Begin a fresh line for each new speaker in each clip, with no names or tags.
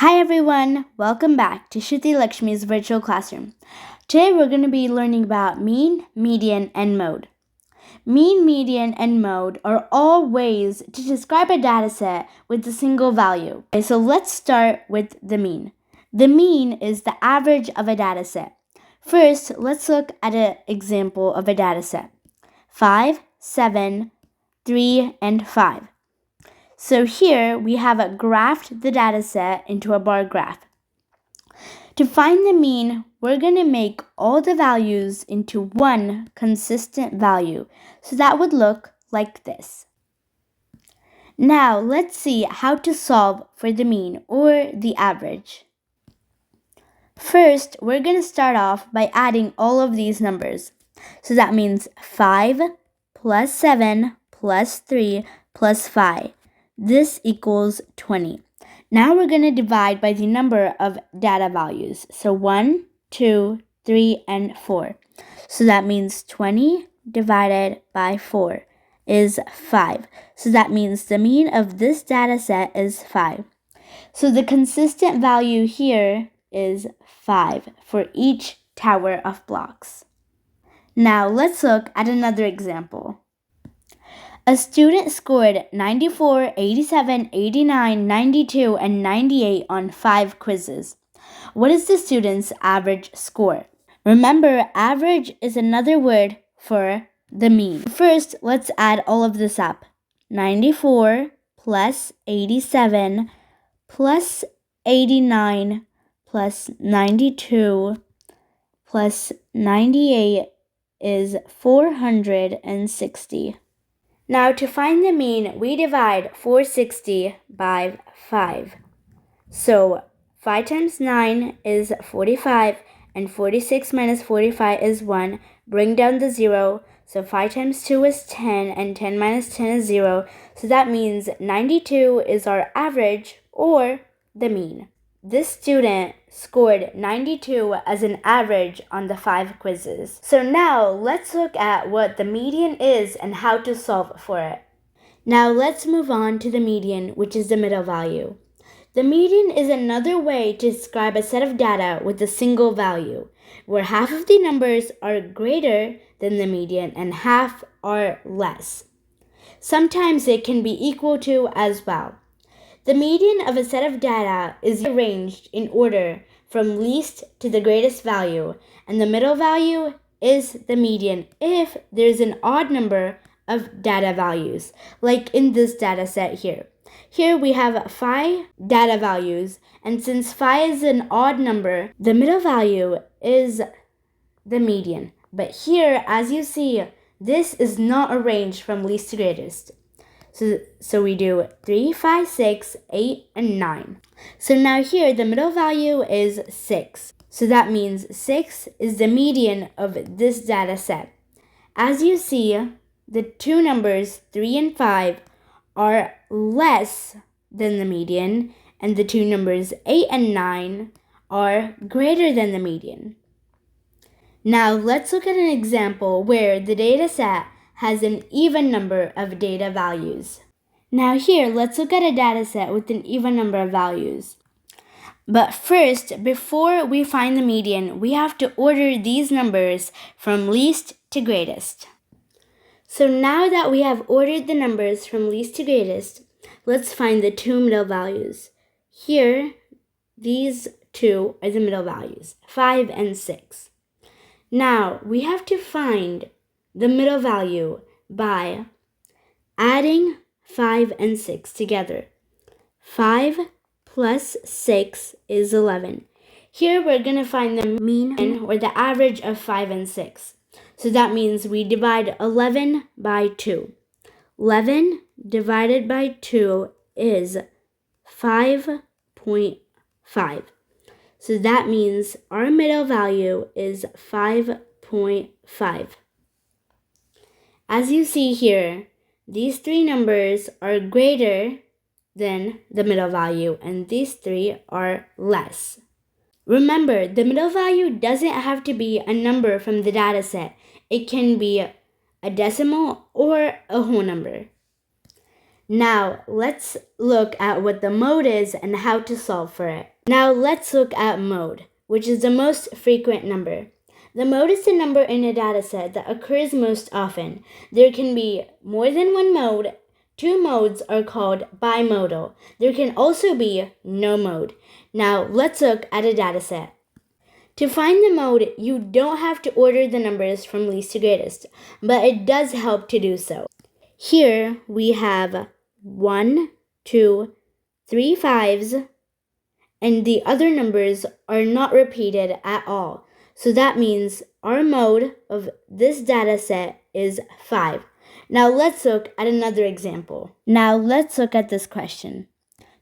Hi everyone, welcome back to Sruthi Lakshmi's virtual classroom. Today we're going to be learning about mean, median, and mode. Mean, median, and mode are all ways to describe a dataset with a single value. Okay, so let's start with the mean. The mean is the average of a dataset. First, let's look at an example of a dataset. 5, 7, 3, and 5. So here we have graphed the dataset into a bar graph. To find the mean, we're going to make all the values into one consistent value. So that would look like this. Now let's see how to solve for the mean or the average. First, we're going to start off by adding all of these numbers. So that means 5 plus 7 plus 3 plus 5. This equals 20. Now we're going to divide by the number of data values. So 1, 2, 3, and 4. So that means 20 divided by 4 is 5. So that means the mean of this data set is 5. So the consistent value here is 5 for each tower of blocks. Now let's look at another example. A student scored 94, 87, 89, 92, and 98 on 5 quizzes. What is the student's average score? Remember, average is another word for the mean. First, let's add all of this up. 94 plus 87 plus 89 plus 92 plus 98 is 460. Now to find the mean, we divide 460 by 5. So 5 times 9 is 45, and 46 minus 45 is 1. Bring down the 0. So 5 times 2 is 10, and 10 minus 10 is 0. So that means 92 is our average or the mean. This student scored 92 as an average on the 5 quizzes. So now let's look at what the median is and how to solve for it. Now let's move on to the median, which is the middle value. The median is another way to describe a set of data with a single value, where half of the numbers are greater than the median and half are less. Sometimes it can be equal to as well. The median of a set of data is arranged in order from least to the greatest value, and the middle value is the median if there's an odd number of data values, like in this data set here. Here we have 5 data values, and since 5 is an odd number, the middle value is the median. But here, as you see, this is not arranged from least to greatest. So we do 3, 5, 6, 8, and 9. So now here the middle value is 6. So that means 6 is the median of this data set. As you see, the two numbers 3 and 5 are less than the median, and the two numbers 8 and 9 are greater than the median. Now let's look at an example where the data set has an even number of data values. Now here, let's look at a data set with an even number of values. But first, before we find the median, we have to order these numbers from least to greatest. So now that we have ordered the numbers from least to greatest, let's find the two middle values. Here, these two are the middle values, 5 and 6. Now, we have to find the middle value by adding 5 and 6 together. 5 plus 6 is 11. Here we're going to find the mean or the average of 5 and 6. So that means we divide 11 by 2. 11 divided by 2 is 5.5. So that means our middle value is 5.5. As you see here, these three numbers are greater than the middle value, and these three are less. Remember, the middle value doesn't have to be a number from the data set. It can be a decimal or a whole number. Now, let's look at what the mode is and how to solve for it. Now, let's look at mode, which is the most frequent number. The mode is the number in a dataset that occurs most often. There can be more than one mode. Two modes are called bimodal. There can also be no mode. Now, let's look at a dataset. To find the mode, you don't have to order the numbers from least to greatest, but it does help to do so. Here we have 1, 2, 3 fives, and the other numbers are not repeated at all. So that means our mode of this data set is 5. Now let's look at another example. Now let's look at this question.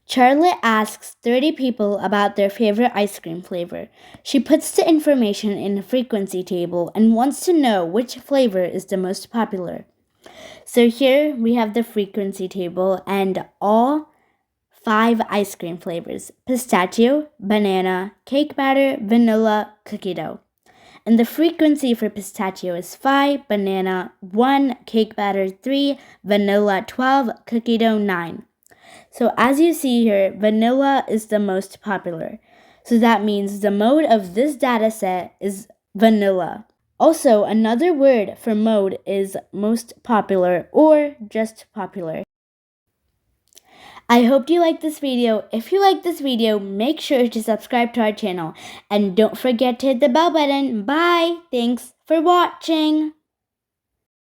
Charlotte asks 30 people about their favorite ice cream flavor. She puts the information in a frequency table and wants to know which flavor is the most popular. So here we have the frequency table and all 5 ice cream flavors: pistachio, banana, cake batter, vanilla, cookie dough. And the frequency for pistachio is 5, banana 1, cake batter 3, vanilla 12, cookie dough 9. So as you see here, vanilla is the most popular. So that means the mode of this data set is vanilla. Also, another word for mode is most popular or just popular. I hope you liked this video. If you liked this video, make sure to subscribe to our channel. And don't forget to hit the bell button. Bye! Thanks for watching!